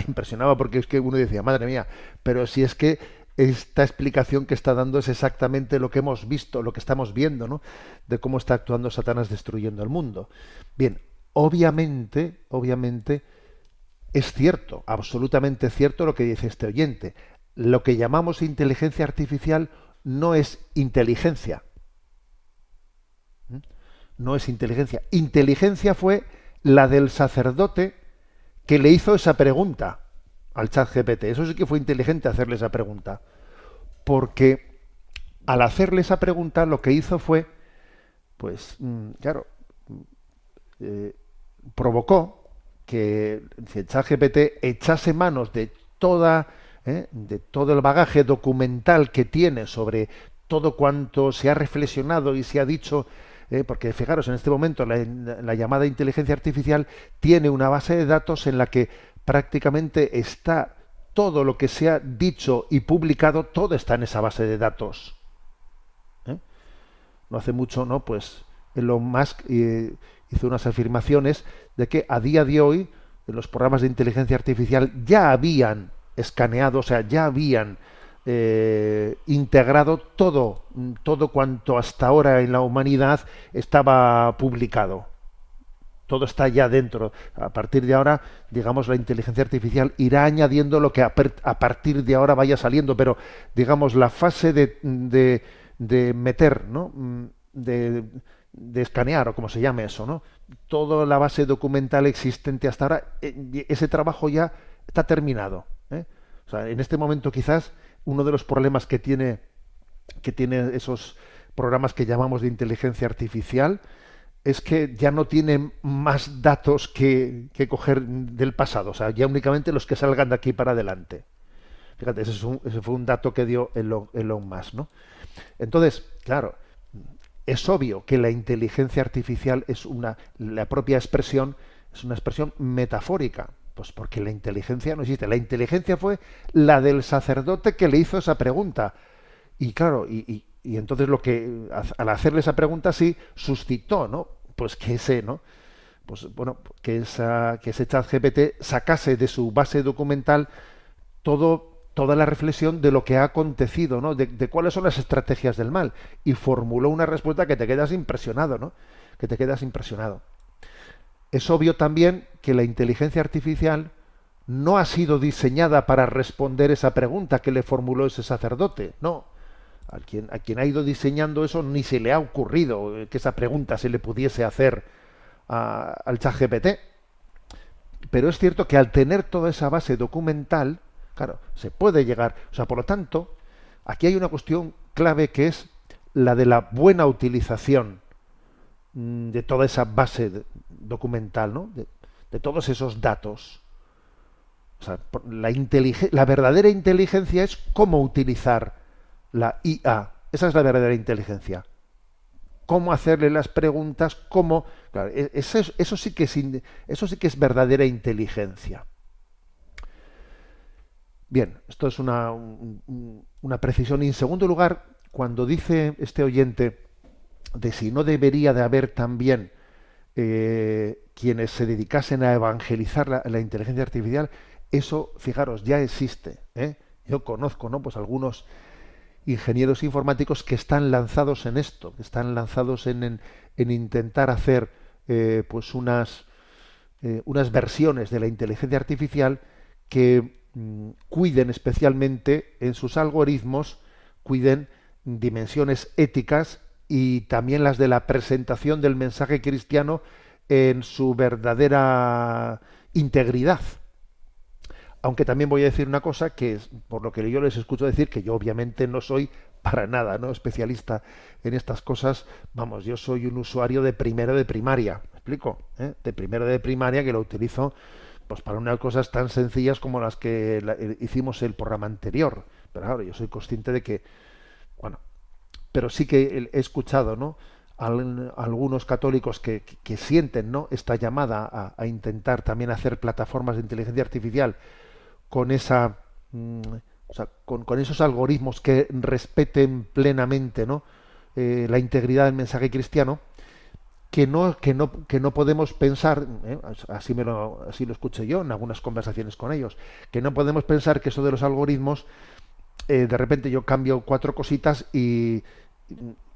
porque es que uno decía, madre mía, pero si es que esta explicación que está dando es exactamente lo que hemos visto, lo que estamos viendo, ¿no?, de cómo está actuando Satanás destruyendo el mundo. Bien, obviamente, es cierto, absolutamente cierto lo que dice este oyente. Lo que llamamos inteligencia artificial no es inteligencia. No es inteligencia. Inteligencia fue la del sacerdote que le hizo esa pregunta al ChatGPT. Eso sí que fue inteligente hacerle esa pregunta. Porque al hacerle esa pregunta lo que hizo fue, pues, claro, provocó que el ChatGPT echase manos de todo el bagaje documental que tiene sobre todo cuanto se ha reflexionado y se ha dicho, porque fijaros, en este momento la llamada inteligencia artificial tiene una base de datos en la que prácticamente está todo lo que se ha dicho y publicado, todo está en esa base de datos. No hace mucho, ¿no? Pues Elon Musk hizo unas afirmaciones de que a día de hoy en los programas de inteligencia artificial ya habían escaneado, o sea, ya habían integrado todo cuanto hasta ahora en la humanidad estaba publicado. Todo está ya dentro. A partir de ahora, digamos, la inteligencia artificial irá añadiendo lo que a partir de ahora vaya saliendo, pero, digamos, la fase de meter, ¿no? De escanear, o como se llame eso, ¿no? Toda la base documental existente hasta ahora, ese trabajo ya está terminado. O sea, en este momento quizás uno de los problemas que tiene esos programas que llamamos de inteligencia artificial es que ya no tienen más datos que coger del pasado, o sea, ya únicamente los que salgan de aquí para adelante. Fíjate, ese fue un dato que dio Elon Musk, ¿no? Entonces, claro, es obvio que la inteligencia artificial la propia expresión es una expresión metafórica, pues porque la inteligencia no existe. La inteligencia fue la del sacerdote que le hizo esa pregunta. Y claro, y entonces lo que al hacerle esa pregunta sí suscitó, ¿no? Pues que ese, ¿no? Pues bueno, que ese ChatGPT sacase de su base documental toda la reflexión de lo que ha acontecido, ¿no? De cuáles son las estrategias del mal, y formuló una respuesta que te quedas impresionado, ¿no? Que te quedas impresionado. Es obvio también que la inteligencia artificial no ha sido diseñada para responder esa pregunta que le formuló ese sacerdote, no. A quien ha ido diseñando eso ni se le ha ocurrido que esa pregunta se le pudiese hacer al ChatGPT. Pero es cierto que al tener toda esa base documental, claro, se puede llegar. O sea, por lo tanto, aquí hay una cuestión clave que es la de la buena utilización de toda esa base documental, ¿no? De todos esos datos. O sea, la verdadera inteligencia es cómo utilizar la IA. Esa es la verdadera inteligencia. Cómo hacerle las preguntas, cómo... Claro, eso sí que es verdadera inteligencia. Bien, esto es una precisión. Y en segundo lugar, cuando dice este oyente de si no debería de haber también quienes se dedicasen a evangelizar la inteligencia artificial, eso, fijaros, ya existe. Yo conozco, ¿no? Pues algunos ingenieros informáticos que están lanzados en esto, que están lanzados en intentar hacer pues unas versiones de la inteligencia artificial que cuiden especialmente en sus algoritmos, cuiden dimensiones éticas y también las de la presentación del mensaje cristiano en su verdadera integridad. Aunque también voy a decir una cosa que es, por lo que yo les escucho decir, que yo obviamente no soy para nada, ¿no?, especialista en estas cosas. Vamos, yo soy un usuario de primero de primaria, ¿me explico? De primero de primaria, que lo utilizo pues para unas cosas tan sencillas como las que hicimos el programa anterior. Pero claro, yo soy consciente de que, bueno, pero sí que he escuchado, ¿no?, algunos católicos que sienten, ¿no?, esta llamada a intentar también hacer plataformas de inteligencia artificial con con esos algoritmos que respeten plenamente, ¿no?, la integridad del mensaje cristiano, que no podemos pensar, así lo escuché yo en algunas conversaciones con ellos, que no podemos pensar que eso de los algoritmos, de repente yo cambio 4 cositas y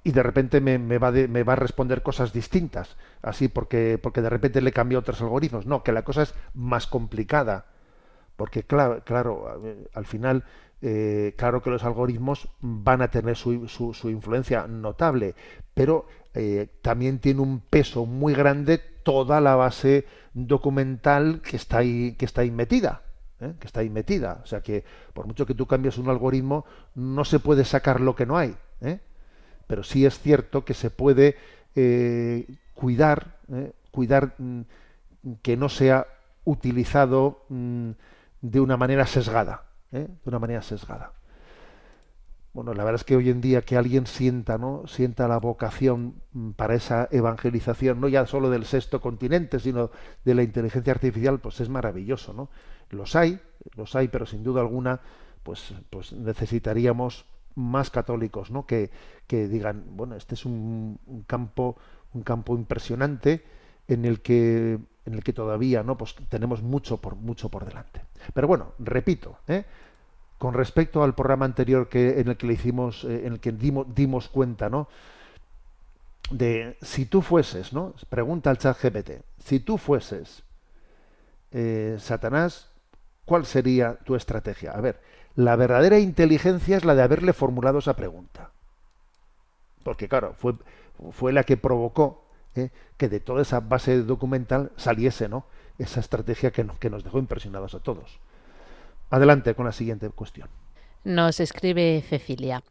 y de repente me va a responder cosas distintas, así porque de repente le cambió otros algoritmos. No, que la cosa es más complicada, porque claro, al final, claro que los algoritmos van a tener su influencia notable, pero también tiene un peso muy grande toda la base documental que está ahí metida. Que está ahí metida. O sea que por mucho que tú cambies un algoritmo, no se puede sacar lo que no hay. Pero sí es cierto que se puede cuidar que no sea utilizado de una manera sesgada. De una manera sesgada. Bueno, la verdad es que hoy en día que alguien sienta la vocación para esa evangelización, no ya solo del sexto continente, sino de la inteligencia artificial, pues es maravilloso, ¿no? Los hay, pero sin duda alguna, pues necesitaríamos más católicos, ¿no? Que digan, bueno, este es un campo impresionante en el que todavía, ¿no? Pues tenemos mucho por delante. Pero bueno, repito, con respecto al programa anterior en el que le hicimos, en el que dimos cuenta, ¿no? De si tú fueses, ¿no? Pregunta al ChatGPT, si tú fueses Satanás, ¿cuál sería tu estrategia? A ver, la verdadera inteligencia es la de haberle formulado esa pregunta. Porque claro, fue la que provocó que de toda esa base documental saliese, ¿no? Esa estrategia que nos dejó impresionados a todos. Adelante con la siguiente cuestión. Nos escribe Cecilia.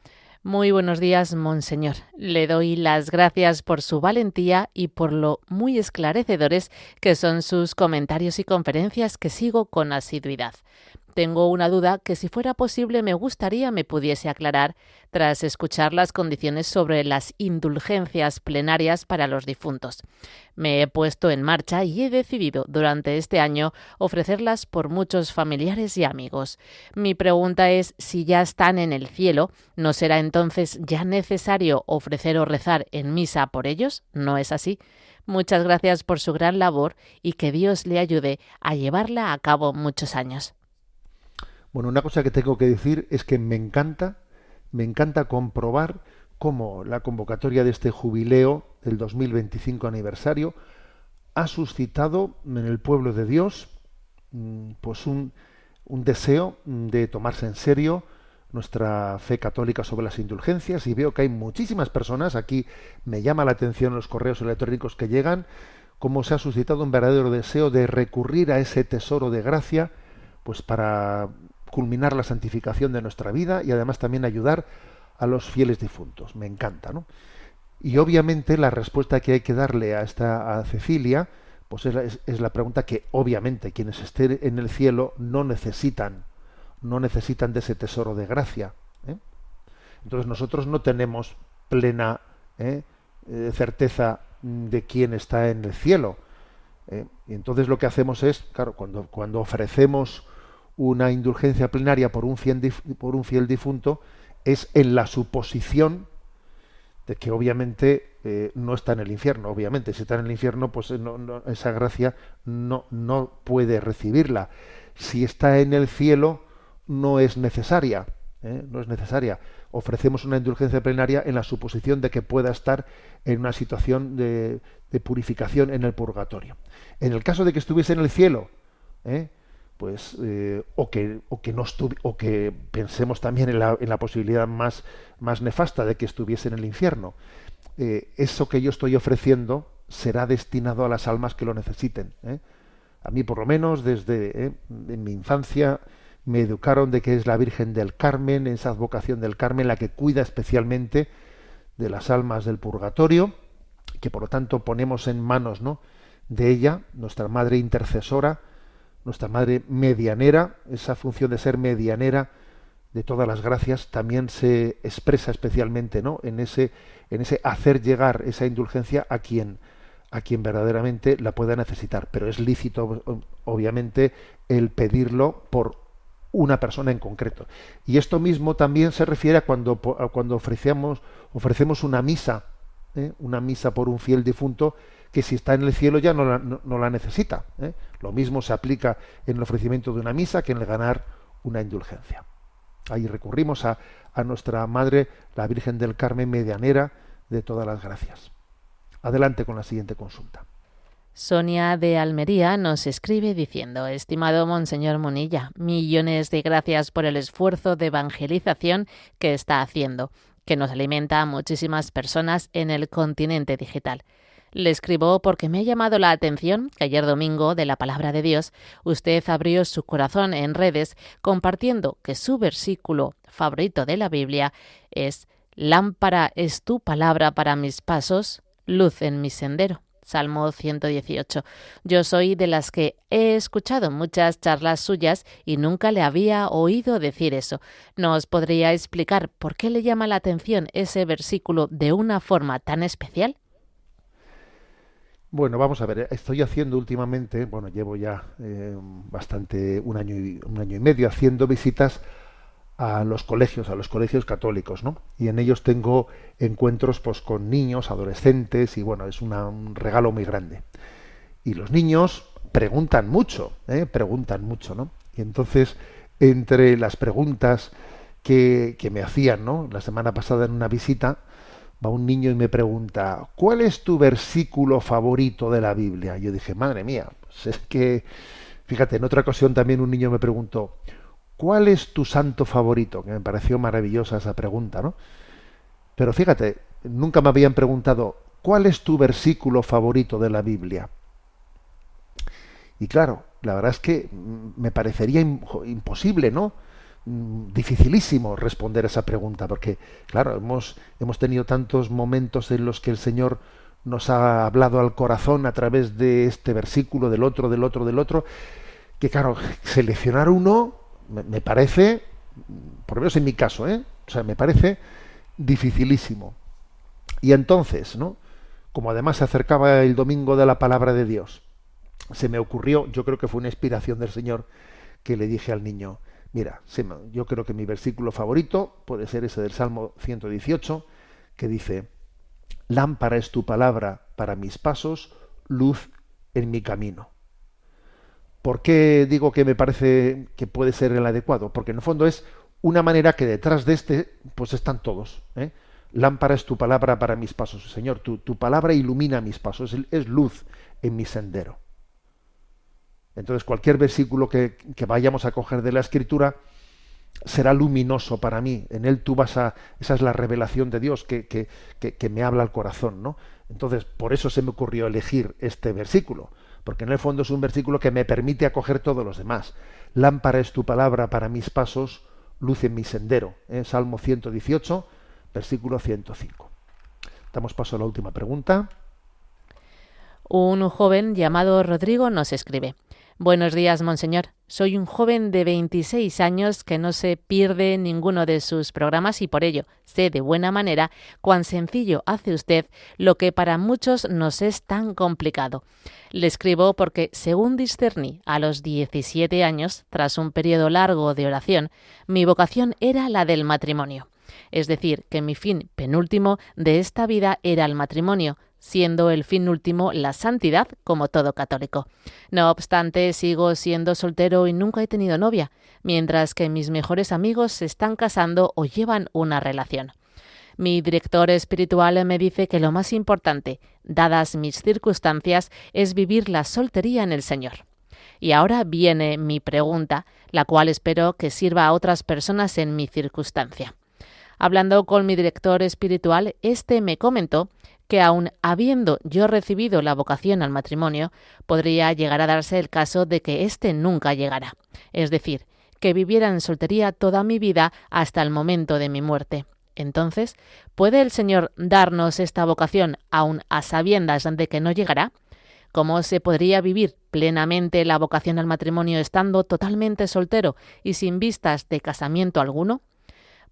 Muy buenos días, monseñor. Le doy las gracias por su valentía y por lo muy esclarecedores que son sus comentarios y conferencias que sigo con asiduidad. Tengo una duda que, si fuera posible, me gustaría me pudiese aclarar tras escuchar las condiciones sobre las indulgencias plenarias para los difuntos. Me he puesto en marcha y he decidido durante este año ofrecerlas por muchos familiares y amigos. Mi pregunta es, si ya están en el cielo, ¿no será entonces ya necesario ofrecer o rezar en misa por ellos? ¿No es así? Muchas gracias por su gran labor y que Dios le ayude a llevarla a cabo muchos años. Bueno, una cosa que tengo que decir es que me encanta comprobar cómo la convocatoria de este jubileo del 2025 aniversario ha suscitado en el pueblo de Dios pues un deseo de tomarse en serio nuestra fe católica sobre las indulgencias, y veo que hay muchísimas personas, aquí me llama la atención los correos electrónicos que llegan, cómo se ha suscitado un verdadero deseo de recurrir a ese tesoro de gracia pues para culminar la santificación de nuestra vida y además también ayudar a los fieles difuntos. Me encanta, ¿no? Y obviamente la respuesta que hay que darle a Cecilia, pues es la pregunta que obviamente quienes estén en el cielo no necesitan de ese tesoro de gracia. Entonces nosotros no tenemos plena certeza de quién está en el cielo. Y entonces lo que hacemos es, claro, cuando ofrecemos una indulgencia plenaria por un fiel difunto, es en la suposición de que obviamente no está en el infierno. Obviamente, si está en el infierno, pues esa gracia no puede recibirla. Si está en el cielo, no es necesaria. No es necesaria. Ofrecemos una indulgencia plenaria en la suposición de que pueda estar en una situación de purificación en el purgatorio. En el caso de que estuviese en el cielo, pues o que pensemos también en la posibilidad más nefasta de que estuviese en el infierno, eso que yo estoy ofreciendo será destinado a las almas que lo necesiten. A mí, por lo menos, desde en mi infancia me educaron de que es la Virgen del Carmen, esa advocación del Carmen, la que cuida especialmente de las almas del purgatorio, que por lo tanto ponemos en manos, ¿no?, de ella, nuestra madre intercesora, nuestra madre medianera. Esa función de ser medianera de todas las gracias también se expresa especialmente, ¿no?, en ese hacer llegar esa indulgencia a quien verdaderamente la pueda necesitar. Pero es lícito, obviamente, el pedirlo por una persona en concreto. Y esto mismo también se refiere a cuando ofrecemos una misa por un fiel difunto que, si está en el cielo, ya no la necesita. Lo mismo se aplica en el ofrecimiento de una misa que en el ganar una indulgencia. Ahí recurrimos a nuestra Madre, la Virgen del Carmen medianera, de todas las gracias. Adelante con la siguiente consulta. Sonia de Almería nos escribe diciendo: estimado Monseñor Munilla, millones de gracias por el esfuerzo de evangelización que está haciendo, que nos alimenta a muchísimas personas en el continente digital. Le escribo porque me ha llamado la atención que ayer domingo, de la Palabra de Dios, usted abrió su corazón en redes compartiendo que su versículo favorito de la Biblia es: lámpara es tu palabra para mis pasos, luz en mi sendero. Salmo 118. Yo soy de las que he escuchado muchas charlas suyas y nunca le había oído decir eso. ¿Nos podría explicar por qué le llama la atención ese versículo de una forma tan especial? Bueno, vamos a ver, estoy haciendo últimamente, bueno, llevo ya un año y medio haciendo visitas a los colegios católicos, ¿no? Y en ellos tengo encuentros pues con niños, adolescentes, y bueno, es un regalo muy grande. Y los niños preguntan mucho, ¿no? Y entonces, entre las preguntas que me hacían, ¿no? La semana pasada en una visita, va un niño y me pregunta: ¿cuál es tu versículo favorito de la Biblia? Y yo dije: madre mía, pues es que, fíjate, en otra ocasión también un niño me preguntó: ¿cuál es tu santo favorito? Que me pareció maravillosa esa pregunta, ¿no? Pero fíjate, nunca me habían preguntado: ¿cuál es tu versículo favorito de la Biblia? Y claro, la verdad es que me parecería imposible, ¿no? Dificilísimo responder esa pregunta, porque, claro, hemos tenido tantos momentos en los que el Señor nos ha hablado al corazón a través de este versículo, del otro, que claro, seleccionar uno me parece, por lo menos en mi caso, o sea, me parece dificilísimo. Y entonces, ¿no? Como además se acercaba el domingo de la Palabra de Dios, se me ocurrió, yo creo que fue una inspiración del Señor, que le dije al niño: mira, yo creo que mi versículo favorito puede ser ese del Salmo 118, que dice: lámpara es tu palabra para mis pasos, luz en mi camino. ¿Por qué digo que me parece que puede ser el adecuado? Porque en el fondo es una manera que detrás de pues están todos. Lámpara es tu palabra para mis pasos. Señor, tu palabra ilumina mis pasos, es luz en mi sendero. Entonces cualquier versículo que vayamos a coger de la Escritura será luminoso para mí. En él esa es la revelación de Dios que me habla al corazón, ¿no? Entonces, por eso se me ocurrió elegir este versículo, porque en el fondo es un versículo que me permite acoger todos los demás. Lámpara es tu palabra para mis pasos, luz en mi sendero. Salmo 118, versículo 105. Damos paso a la última pregunta. Un joven llamado Rodrigo nos escribe: buenos días, monseñor. Soy un joven de 26 años que no se pierde ninguno de sus programas y por ello sé de buena manera cuán sencillo hace usted lo que para muchos nos es tan complicado. Le escribo porque, según discerní a los 17 años, tras un periodo largo de oración, mi vocación era la del matrimonio. Es decir, que mi fin penúltimo de esta vida era el matrimonio, siendo el fin último la santidad, como todo católico. No obstante, sigo siendo soltero y nunca he tenido novia, mientras que mis mejores amigos se están casando o llevan una relación. Mi director espiritual me dice que lo más importante, dadas mis circunstancias, es vivir la soltería en el Señor. Y ahora viene mi pregunta, la cual espero que sirva a otras personas en mi circunstancia. Hablando con mi director espiritual, este me comentó que aun habiendo yo recibido la vocación al matrimonio, podría llegar a darse el caso de que éste nunca llegara. Es decir, que viviera en soltería toda mi vida hasta el momento de mi muerte. Entonces, ¿puede el Señor darnos esta vocación aun a sabiendas de que no llegará? ¿Cómo se podría vivir plenamente la vocación al matrimonio estando totalmente soltero y sin vistas de casamiento alguno?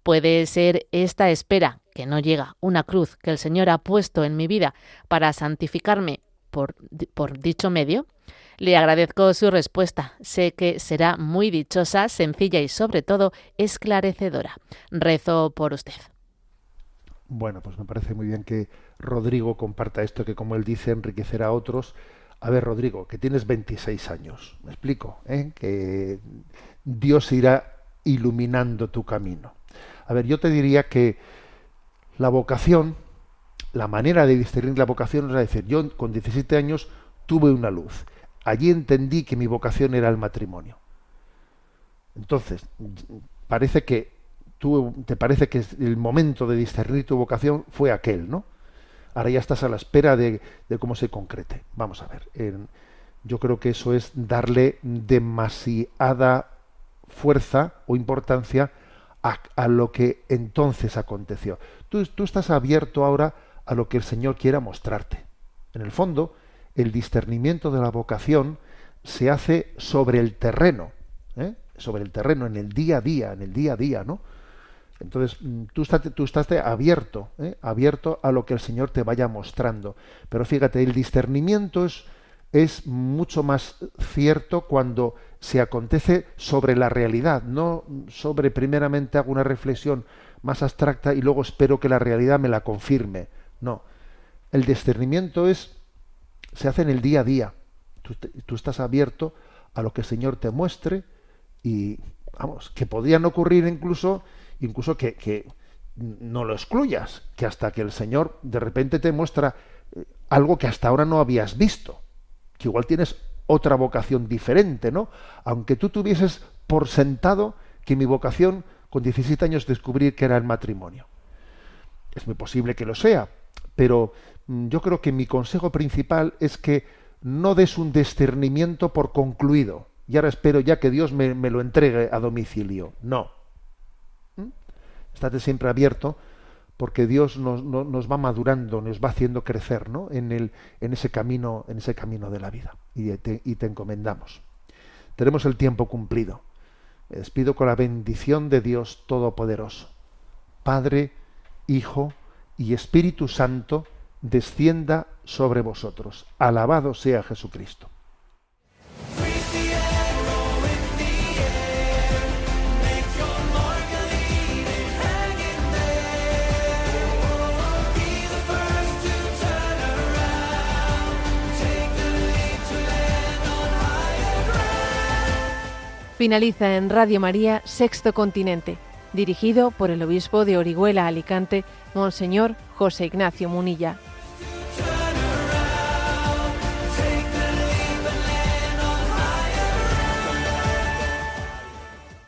¿Puede ser esta espera, que no llega, una cruz que el Señor ha puesto en mi vida para santificarme por dicho medio? Le agradezco su respuesta. Sé que será muy dichosa, sencilla y sobre todo esclarecedora. Rezo por usted. Bueno, pues me parece muy bien que Rodrigo comparta esto, que como él dice, enriquecerá a otros. A ver, Rodrigo, que tienes 26 años, me explico, que Dios irá iluminando tu camino. A ver, yo te diría que la vocación la manera de discernir la vocación es decir, yo con 17 años tuve una luz. Allí entendí que mi vocación era el matrimonio. Entonces, parece que te parece que el momento de discernir tu vocación fue aquel, ¿no? Ahora ya estás a la espera de cómo se concrete. Vamos a ver. Yo creo que eso es darle demasiada fuerza o importancia a lo que entonces aconteció. Tú estás abierto ahora a lo que el Señor quiera mostrarte. En el fondo, el discernimiento de la vocación se hace sobre el terreno, sobre el terreno, en el día a día, ¿no? Entonces, tú estás abierto, abierto a lo que el Señor te vaya mostrando. Pero fíjate, el discernimiento es mucho más cierto cuando se acontece sobre la realidad, no sobre primeramente hago una reflexión más abstracta y luego espero que la realidad me la confirme. No, el discernimiento se hace en el día a día. Tú estás abierto a lo que el Señor te muestre y, vamos, que podrían ocurrir incluso que no lo excluyas, que hasta que el Señor de repente te muestra algo que hasta ahora no habías visto, que igual tienes otra vocación diferente, ¿no? Aunque tú tuvieses por sentado que mi vocación con 17 años descubrir que era el matrimonio. Es muy posible que lo sea, pero yo creo que mi consejo principal es que no des un discernimiento por concluido. Y ahora espero ya que Dios me lo entregue a domicilio. No. Estate siempre abierto porque Dios nos va madurando, nos va haciendo crecer, ¿no? en ese camino de la vida. Y te encomendamos. Tenemos el tiempo cumplido. Me despido con la bendición de Dios Todopoderoso. Padre, Hijo y Espíritu Santo, descienda sobre vosotros. Alabado sea Jesucristo. Finaliza en Radio María Sexto Continente, dirigido por el obispo de Orihuela Alicante, Monseñor José Ignacio Munilla.